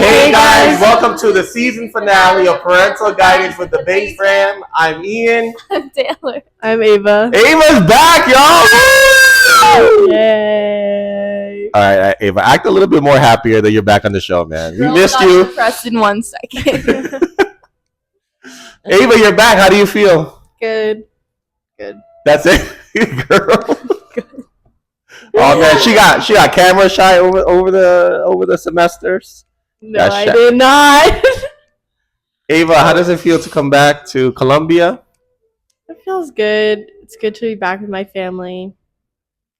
Hey guys, welcome to the season finale of Parental Guidance with the Base Fam. I'm Ian. I'm Taylor. I'm Ava. Ava's back, y'all! Yay! All right, Ava, act a little bit more happier that you're back on the show, man. We missed you. Depressed in 1 second. Ava, you're back. How do you feel? Good. That's it, girl. Oh man, she got camera shy over the semesters. No, I did not. Ava, how does it feel to come back to Colombia? It feels good. It's good to be back with my family.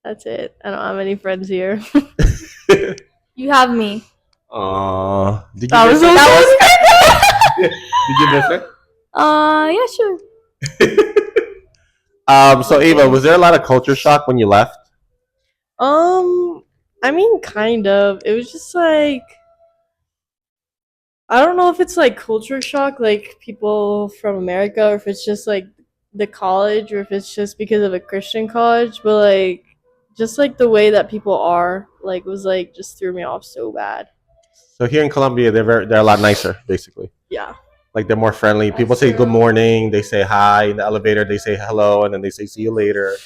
That's it. I don't have any friends here. You have me. Aww. Did That was Did you miss it? Yeah, sure. So Ava, was there a lot of culture shock when you left? I mean, kind of. It was just like, I don't know if it's like culture shock, like people from America, or if it's just like the college, or if it's just because of a Christian college, but like, just like the way that people are, like, was like, just threw me off so bad. So here in Colombia, they're a lot nicer, basically. Yeah. Like they're more friendly. People say good morning, they say hi in the elevator, they say hello, and then they say see you later.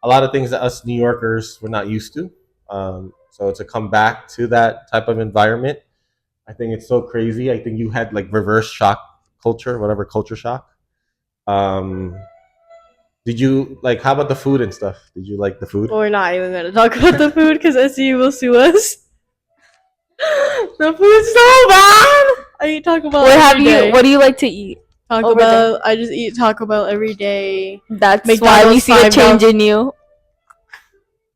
A lot of things that us New Yorkers were not used to. So to come back to that type of environment, I think it's so crazy. I think you had like reverse shock culture, whatever culture shock. Did you like? How about the food and stuff? Did you like the food? Well, we're not even gonna talk about the food because SU will sue us. The food's so bad. I eat Taco Bell. What do you like to eat? Taco Bell. I just eat Taco Bell every day. That's McDonald's, why we see a change in you.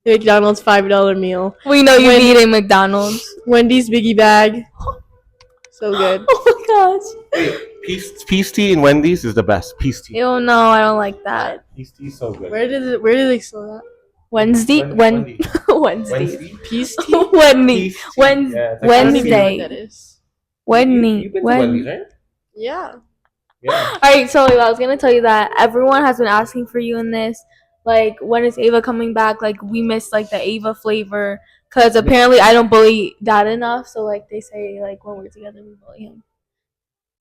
McDonald's $5 meal. We know you eating McDonald's. Wendy's Biggie Bag. So good. Oh my gosh. Wait, peace tea in Wendy's is the best. Peace tea. Ew, no, I don't like that. Peace tea is so good. Where do they sell that? Wednesday. Wendy. Wednesday. Peace tea. Wednesday. Yeah, I don't even know what that is. Wednesday. You've been to Wendy's, right? Yeah. Yeah. Alright, so I was gonna tell you that everyone has been asking for you in this. Like, when is Ava coming back? Like, we miss like the Ava flavor, cause apparently I don't bully Dad enough. So like they say, like when we're together we bully him.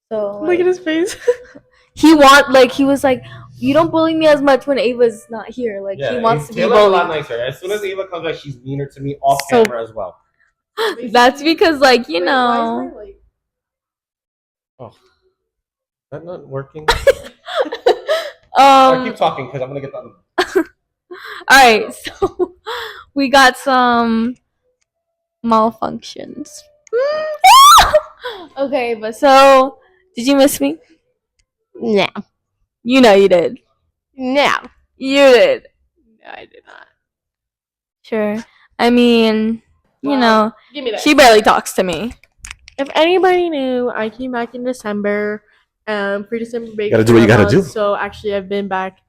So Look at his face. he was like, you don't bully me as much when Ava's not here. Like he wants to be bullied. A lot nicer. As soon as Ava comes back, she's meaner to me off camera as well. That's because like you know. Oh, is that not working? I keep talking because I'm gonna get done. Alright, so we got some malfunctions. Okay, but so did you miss me? No. You know you did. No. You did. No, I did not. Sure. I mean, you know, Give me that. she barely talks to me. If anybody knew, I came back in December. For December break. You gotta do what you gotta do. So actually, I've been back.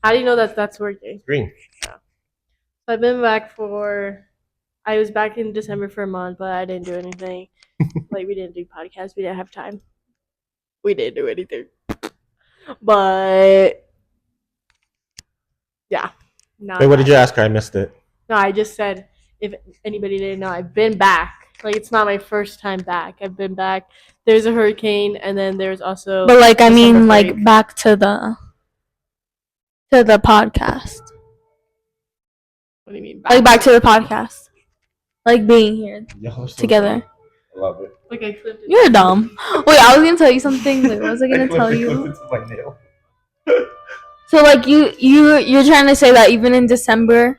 How do you know that that's working? Green. Yeah. So I've been back I was back in December for a month, but I didn't do anything. Like, we didn't do podcasts. We didn't have time. We didn't do anything. But, yeah. Wait, what did you ask her? I missed it. No, I just said, if anybody didn't know, I've been back. Like, it's not my first time back. I've been back. There's a hurricane, and then there's also... But, like, I mean, break. like, back to the podcast. What do you mean? Like, back to the podcast. Like, being here together. I love it. Like, I clipped it. You're dumb. Wait, I was gonna tell you something. Wait, what was I gonna tell you? So, like, you're trying to say that even in December,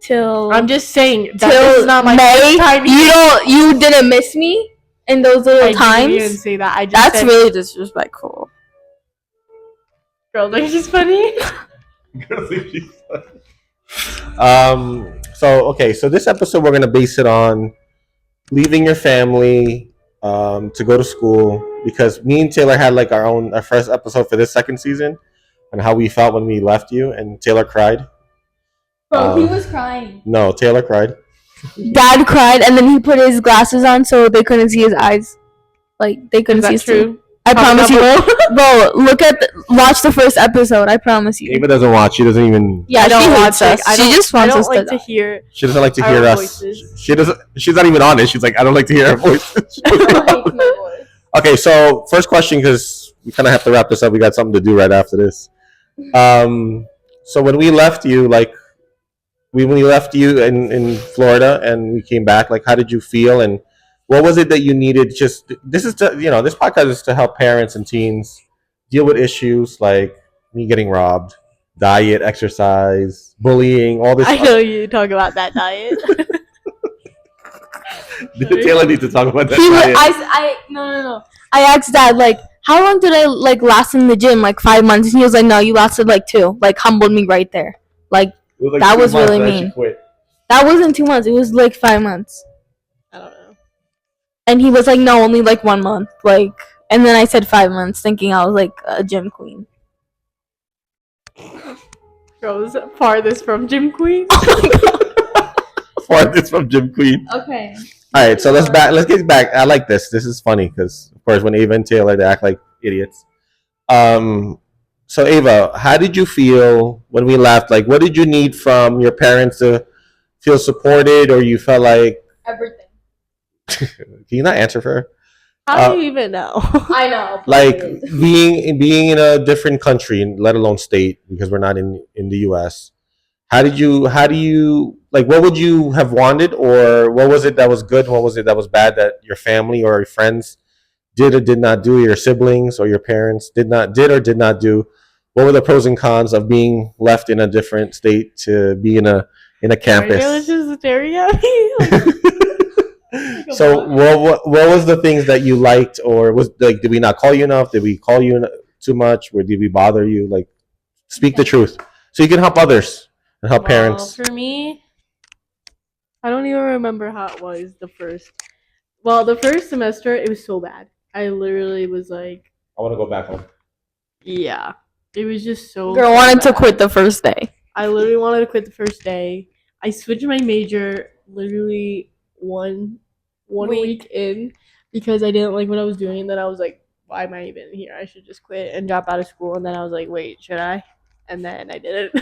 till I'm just saying that till this is not my May, first time. you didn't miss me in those little times. I didn't say that. I just That's said, really disrespectful. girl, think she's funny. So this episode we're gonna base it on leaving your family to go to school, because me and Taylor had like our first episode for this second season and how we felt when we left you, and Taylor cried. Bro, he was crying. No, Taylor cried. Dad cried, and then he put his glasses on so they couldn't see his eyes. Like, they couldn't see his true? I promise you, Double. bro. Watch the first episode. I promise you. Ava doesn't watch. She doesn't even. Yeah, I she don't hates watch it. us. She just I wants don't us like to to hear. She doesn't like to Our hear us. voices. She doesn't. She's not even on it. She's like, I don't like to hear our voices. Okay, so first question, because we kind of have to wrap this up. We got something to do right after this. So when we left you, like when we left you in Florida and we came back, like how did you feel and what was it that you needed? Just this is to this podcast is to help parents and teens deal with issues like me getting robbed, diet, exercise, bullying, all this. I know you talk about that diet. Taylor needs to talk about that. No. I asked Dad like, how long did I like last in the gym? Like 5 months, and he was like, no, you lasted like 2. Like humbled me right there. Like that was really mean. That wasn't 2 months. It was like 5 months. I don't know. And he was like, no, only like 1 month. Like, and then I said 5 months, thinking I was like a gym queen. Rose farthest from gym queen. Farthest from gym queen. Okay. All right, so let's get back. I like this. This is funny because, of course, when Ava and Taylor they act like idiots. So Ava, how did you feel when we left? Like, what did you need from your parents to feel supported, or you felt like Everything. Can you not answer for her? How do you even know? I know. Like being in a different country, let alone state, because we're not in the U.S. How do you like? What would you have wanted, or what was it that was good? What was it that was bad that your family or your friends did or did not do? Your siblings or your parents did or did not do? What were the pros and cons of being left in a different state to be in a campus? Are you just staring at me? So what was the things that you liked, or was like, did we not call you enough? Did we call you too much? Or did we bother you? Like, speak the truth so you can help others and help parents. For me, I don't even remember how it was the first. Well, the first semester it was so bad. I literally was like, I want to go back home. yeah, it was just so. Girl wanted to quit the first day. I literally wanted to quit the first day. I switched my major literally one week in because I didn't like what I was doing. And then I was like, why am I even here? I should just quit and drop out of school. And then I was like, wait, should I? And then I didn't.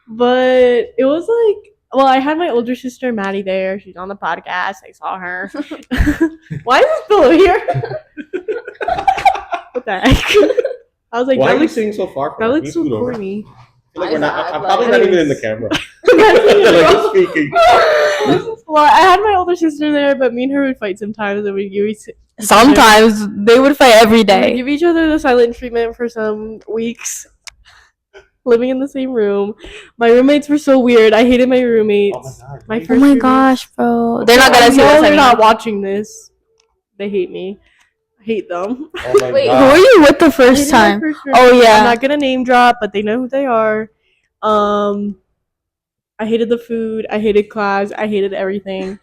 But it was like, well, I had my older sister Maddie there. She's on the podcast. I saw her. Why is this pillow here? What the heck? I was like, why are you sitting so far from that me? looks so corny. Like I'm probably not even in the camera. Like, speaking. Well, I had my older sister there, but me and her would fight sometimes, and we'd give Sometimes they would fight every day. give each other the silent treatment for some weeks. Living in the same room, my roommates were so weird. I hated my roommates. Oh my my first Oh my roommates. gosh, bro! They're not I gonna see know this they're anymore. not watching this. They hate me. I hate them. Oh my Wait, who God. were you with the I first hated my time? first Oh roommate. yeah. I'm not gonna name drop, but they know who they are. I hated the food. I hated class. I hated everything.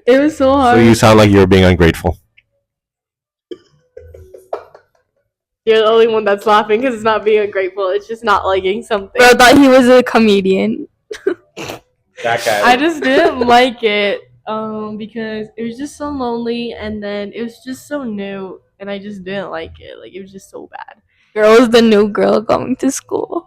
It was so hard. So you sound like you're being ungrateful. You're the only one that's laughing because it's not being ungrateful. It's just not liking something. Bro, I thought he was a comedian. That guy. I just didn't like it because it was just so lonely, and then it was just so new, and I just didn't like it. Like, it was just so bad. Girl was the new girl going to school.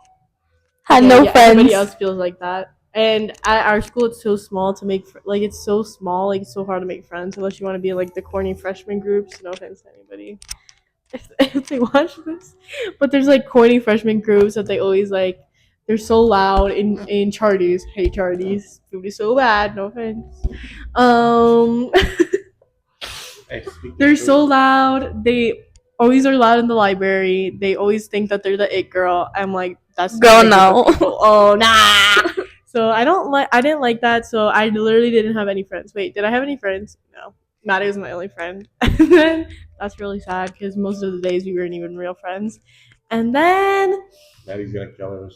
Had Yeah, no yeah, friends. Everybody else feels like that. And at our school, it's so small to make it's so small, like it's so hard to make friends unless you want to be in, like, the corny freshman groups. No offense to anybody if they watch this, but there's like corny freshman groups that they always like. They're so loud in charties. Hate charties. Food is so bad. No offense. They're so loud. They always are loud in the library. They always think that they're the it girl. I'm like, that's Girl, not the no. people. Oh nah. So I didn't like that. So I literally didn't have any friends. Wait, did I have any friends? No. Maddie was my only friend. And then that's really sad because most of the days we weren't even real friends. And then Maddie's gonna kill her.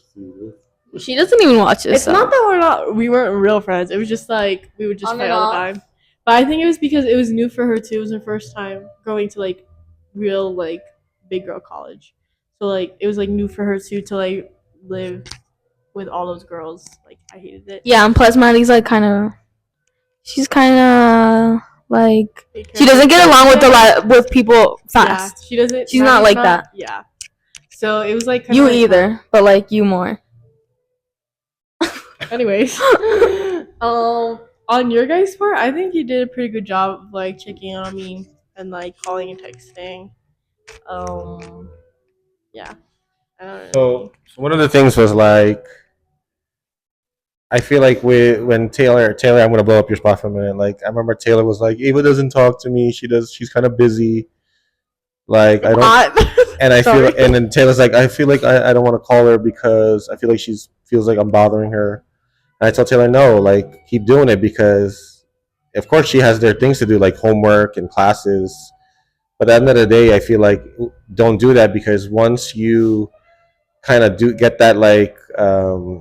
She doesn't even watch this. it's not that we weren't real friends. It was just like we would just On fight and all the off. time. But I think it was because it was new for her too. It was her first time going to like real like big girl college. So like it was like new for her too to like live with all those girls. Like I hated it. Yeah, and plus Maddie's like she's kind of Like Take care she of doesn't get along with herself. with people Yeah, fast. she doesn't. She's not Maddie's like that. Yeah. So it was like You either, but like you more. Anyways, on your guys' part, I think you did a pretty good job of like checking on me and like calling and texting. Um, yeah, I don't really. So one of the things was like, I feel like when Taylor, I'm gonna blow up your spot for a minute. Like I remember Taylor was like, Ava doesn't talk to me. She's kind of busy. Like I don't, Hot. and I feel, Sorry. and then Taylor's like, I feel like I don't want to call her because I feel like she's feels like I'm bothering her. And I tell Taylor, no, like keep doing it because, of course, she has their things to do like homework and classes. But at the end of the day, I feel like don't do that because once you kind of do get that like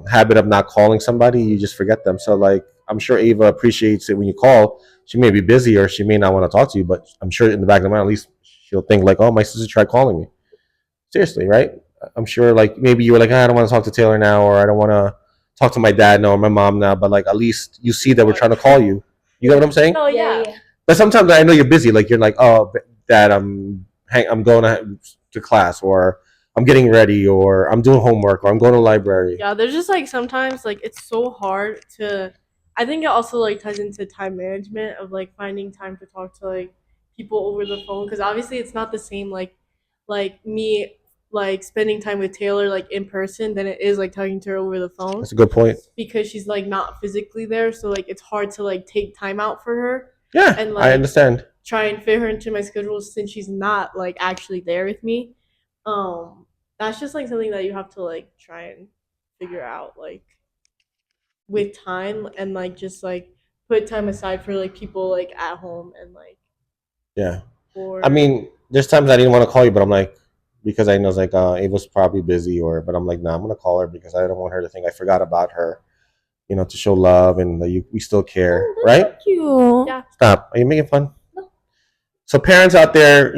habit of not calling somebody, you just forget them. So like I'm sure Ava appreciates it when you call. She may be busy or she may not want to talk to you, but I'm sure in the back of the mind at least she'll think like, oh, my sister tried calling me. Seriously, right? I'm sure like maybe you were like, I don't want to talk to Taylor now, or I don't want to talk to my dad now or my mom now, but like at least you see that we're trying to call you. You get what I'm saying? Oh yeah. But sometimes I know you're busy. Like you're like, oh, dad, I'm going to class, or I'm getting ready, or I'm doing homework, or I'm going to the library. Yeah, there's just like sometimes like it's so hard to. I think it also like ties into time management of like finding time to talk to like people over the phone because obviously it's not the same like me like spending time with Taylor like in person than it is like talking to her over the phone That's a good point. because she's like not physically there, so like it's hard to like take time out for her Yeah, and I like understand. try and fit her into my schedule since she's not like actually there with me. Um, that's just like something that you have to like try and figure out like with time and like just like put time aside for like people like at home and like Yeah, I for mean, there's times I didn't want to call you, but I'm like, because I know it's like Ava's probably busy, or but I'm like, nah, I'm gonna call her because I don't want her to think I forgot about her. To show love and we still care, right? Cute. yeah. Stop. Are you making fun? So parents out there,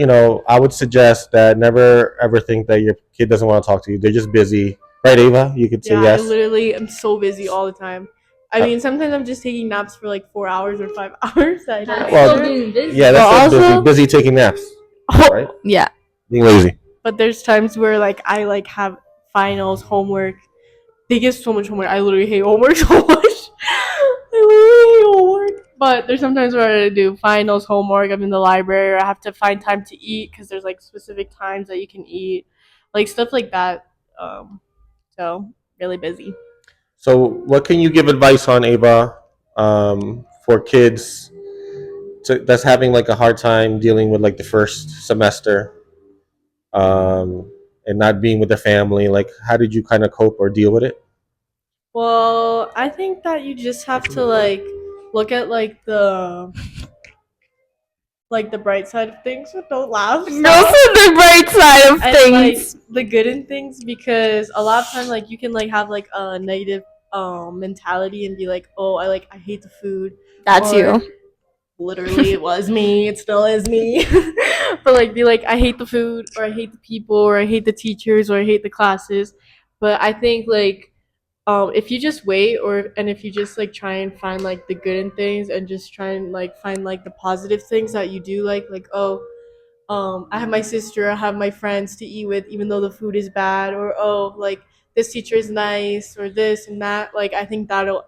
I would suggest that never ever think that your kid doesn't want to talk to you. They're just busy, right, Ava? You could say Yeah, I yes. literally am so busy all the time. I mean, sometimes I'm just taking naps for like 4 hours or 5 hours. I don't Well, answer. yeah, that's But not busy. also, Busy taking naps, right? Yeah. Being lazy. but there's times where like I like have finals, homework. They give so much homework. I literally hate homework so much. I literally hate homework. But there's sometimes where I do finals, homework. I'm in the library. Or I have to find time to eat because there's like specific times that you can eat, like stuff like that. So really busy. So, what can you give advice on, Ava, for kids that's having like a hard time dealing with like the first semester, and not being with the family? Like, how did you kind of cope or deal with it? Well, I think that you just have to like look at like the bright side of things. So don't laugh. Go to the bright side of And things. like the good in things because a lot of time like you can like have like a negative mentality and be like, oh, I hate the food. That's Or you. literally it was me, it still is me. But like be like, I hate the food or I hate the people or I hate the teachers or I hate the classes. But I think like if you just wait or and if you just like try and find like the good in things and just try and like find like the positive things that you do like oh I have my sister, I have my friends to eat with, even though the food is bad, or oh, like this teacher is nice, or this and that. Like I think that'll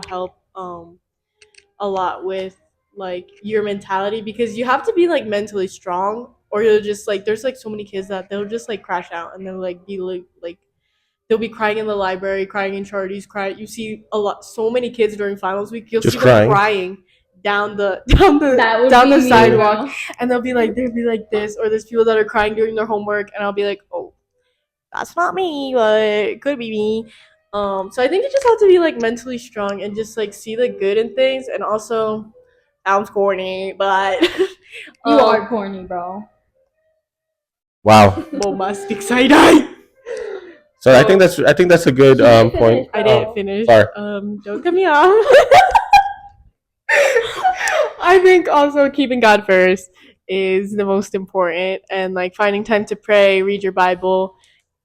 help a lot with like your mentality because you have to be like mentally strong, or you'll just like there's like so many kids that they'll just like crash out and they'll like be like they'll be crying in the library, crying in charities, crying. You see so many kids during finals week. You'll Just see crying. them crying down the down the That would down be the me, sidewalk, bro. and they'll be like this, or there's people that are crying during their homework, and I'll be like, oh, that's not me, but it could be me. So I think you just have to be like mentally strong and just like see the good in things, and also sounds corny, but You are corny, bro. Wow. bombastic side eye. So I think that's a good She didn't point. finish, I though. didn't finish. Sorry. Don't cut me off. I think also keeping God first is the most important, and like finding time to pray, read your Bible,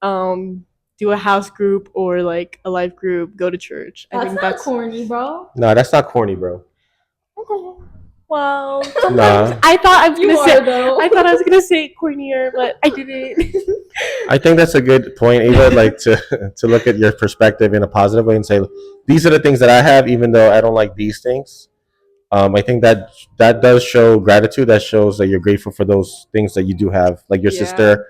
um, do a house group or like a life group, go to church. I That's think not corny, bro. No, that's not corny, bro. Okay. Well, Nah. sometimes I thought I was You gonna are say though. I thought I was gonna say it cornier, but I didn't. I think that's a good point, Ava. Like to to look at your perspective in a positive way and say, these are the things that I have, even though I don't like these things. I think that that does show gratitude. That shows that you're grateful for those things that you do have, like your Yeah. sister,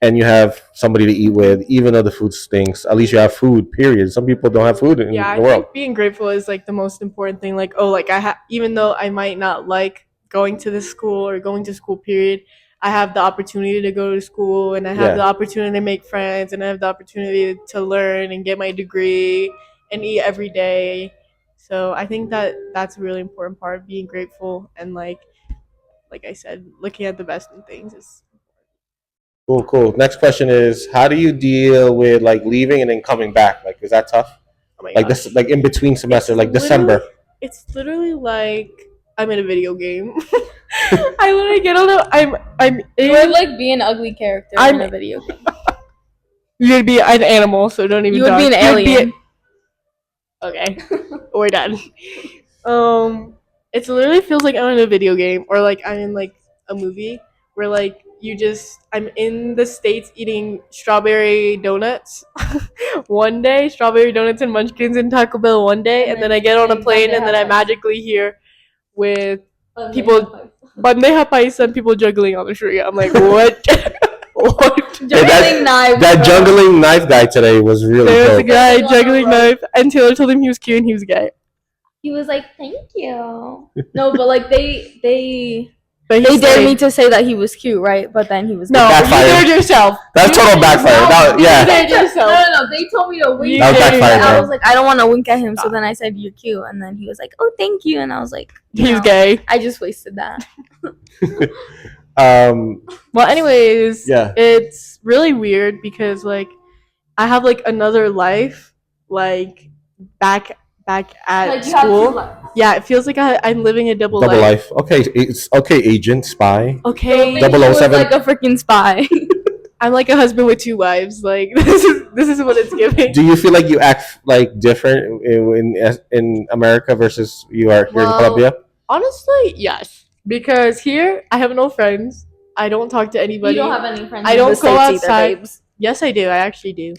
and you have somebody to eat with, even though the food stinks. At least you have food. Period. Some people don't have food Yeah, in I the world. think being grateful is like the most important thing. Like, oh, like even though I might not like going to the school or going to school, period, I have the opportunity to go to school and I have the Yeah. opportunity to make friends and I have the opportunity to learn and get my degree and eat every day. So I think that that's a really important part of being grateful and like I said, looking at the best in things is. Cool. Cool. Next question is, how do you deal with like leaving and then coming back? Like, is that tough? Oh my Like gosh. this, like in between semester, like Literally, December. it's literally like I'm in a video game. I literally get on the I'm You would in like be an ugly character I'm in a video game. you'd be an animal, so don't even You would be talk. an You'd alien. okay. We're done. It literally feels like I'm in a video game or like I'm in like a movie where like I'm in the States eating strawberry donuts one day, strawberry donuts and munchkins and Taco Bell one day, and then I get on a plane and then I'm magically here with people bandeja paisa and people juggling on the street. I'm like, what? What? Hey, that juggling knife guy today was really There was a dope. guy juggling knife, and Taylor told him he was cute and he was gay. He was like, "Thank you." No, but like they But dared me to say that he was cute, right? But then he was No, It you backfired. dared yourself. That's total backfire. That was- You yeah. dared yourself. No. They told me to wink. That was at him, backfired, and I bro. was like, I don't want to wink at him. So then I said, "You're cute," and then he was like, "Oh, thank you," and I was like, He's gay. I just wasted that. Well, anyways, Yeah. it's really weird because like I have like another life, like back at Like, you have two school. lives. Yeah, it feels like I'm living a double Double life. life. Okay, it's okay. Agent, spy. Okay, He Double was 007. like a freaking spy. I'm like a husband with two wives. Like this is what it's giving. Do you feel like you act like different in America versus you are here in Well, Colombia? Honestly, yes. Because here I have no friends. I don't talk to anybody. You don't have any friends. I in don't the go States either, outside. babes. Yes, I do. I actually do.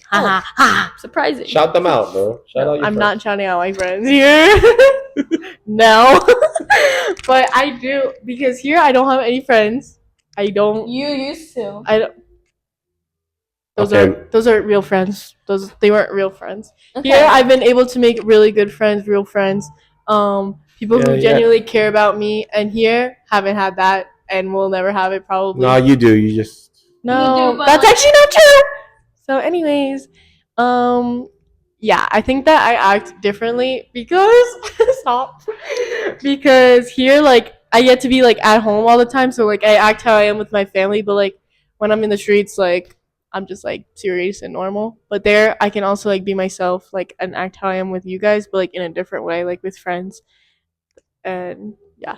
Surprising. Shout them out, bro. Shout out your I'm friends. not shouting out my friends here. No. But I do because here I don't have any friends. I don't. You used to. I don't. Okay. Those are real friends. They weren't real friends. Okay. Here I've been able to make really good friends, real friends. People Yeah, who yeah. genuinely care about me, and here haven't had that, and will never have it probably. No, you do. You just No, You do, but, that's like- actually not true. So, anyways, yeah, I think that I act differently because stop. Because here, like, I get to be like at home all the time, so like I act how I am with my family, but like when I'm in the streets, like I'm just like serious and normal. But there, I can also like be myself, like and act how I am with you guys, but like in a different way, like with friends. And yeah.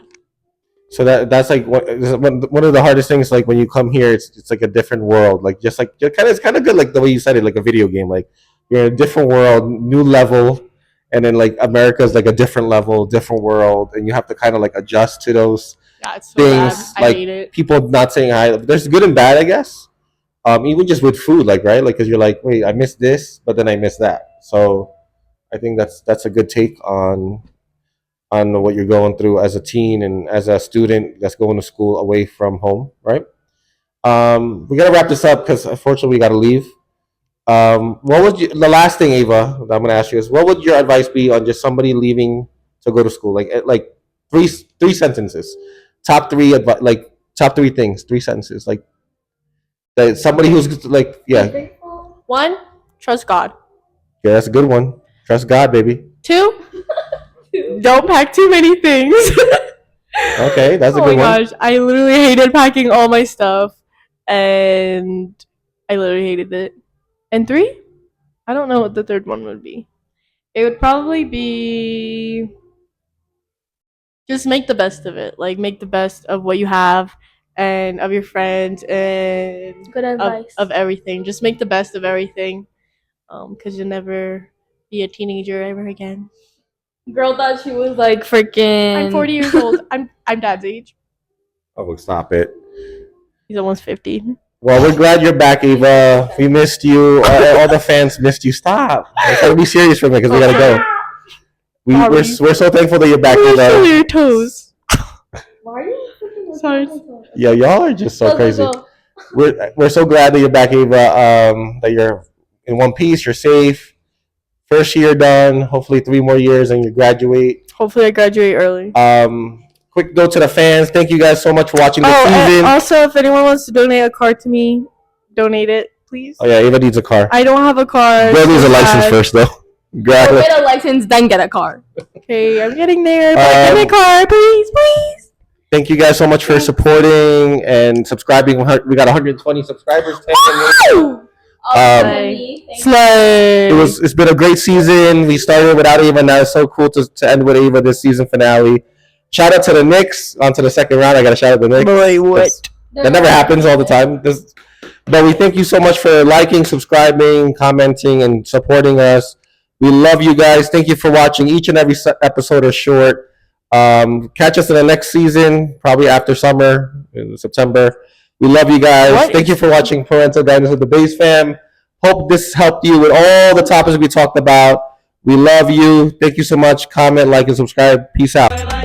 so that's like one of the hardest things. Like when you come here, it's like a different world. Like just like it's kind of good. Like the way you said it, like a video game. Like you're in a different world, new level, and then like America's like a different level, different world, and you have to kind of like adjust to those Yeah, it's so things. bad. I Like hate it. people not saying hi. There's good and bad, I guess. Even just with food, like right, like because you're like, wait, I missed this, but then I missed that. So I think that's a good take on what you're going through as a teen and as a student that's going to school away from home, right? We gotta wrap this up because unfortunately we gotta leave. What would the last thing, Ava, that I'm gonna ask you is what would your advice be on just somebody leaving to go to school? Like three sentences, top three like top three things, three sentences, like that somebody who's like One, trust God. yeah, that's a good one. Trust God, baby. Two, don't pack too many things. Okay, that's a Oh good my one. gosh, I literally hated packing all my stuff, and I literally hated it. And three, I don't know what the third one would be. It would probably be just make the best of it. Like make the best of what you have and of your friends and Good advice. of everything. Just make the best of everything. Because you'll never be a teenager ever again. Girl thought she was like freaking. I'm 40 years old. I'm dad's age. Oh, stop it. He's almost 50. Well, we're glad you're back, Ava. We missed you. All the fans missed you. Stop. Let's be serious for a minute because we gotta go. We're so thankful that you're back, Ava. your toes. Why are you freaking Sorry. Yeah, y'all are just so Go, crazy. go, go. We're so glad that you're back, Ava. That you're in one piece. You're safe. First year done. Hopefully 3 more years and you graduate. Hopefully, I graduate early. Quick note to the fans. Thank you guys so much for watching the And season. also, if anyone wants to donate a car to me, donate it, please. Oh yeah, Ava needs a car. I don't have a car. Girl needs a so license sad. first though. Go Grab it. get a license, then get a car. Okay, I'm getting there. But get me a car, please, please. Thank you guys so much for supporting and subscribing. We got 120 subscribers. Woo! Slay. Slay. It's been a great season. We started without Ava. Now it's so cool to end with Ava this season finale. Shout out to the Knicks on to the second round. I got to shout out the Knicks. Boy, what? That never happens all the time. But we thank you so much for liking, subscribing, commenting, and supporting us. We love you guys. Thank you for watching. Each and every episode is short. Catch us in the next season, probably after summer, in September. We love you guys. Thank you for watching Parental Guidance with the Base Fam. Hope this helped you with all the topics we talked about. We love you. Thank you so much. Comment, like, and subscribe. Peace out.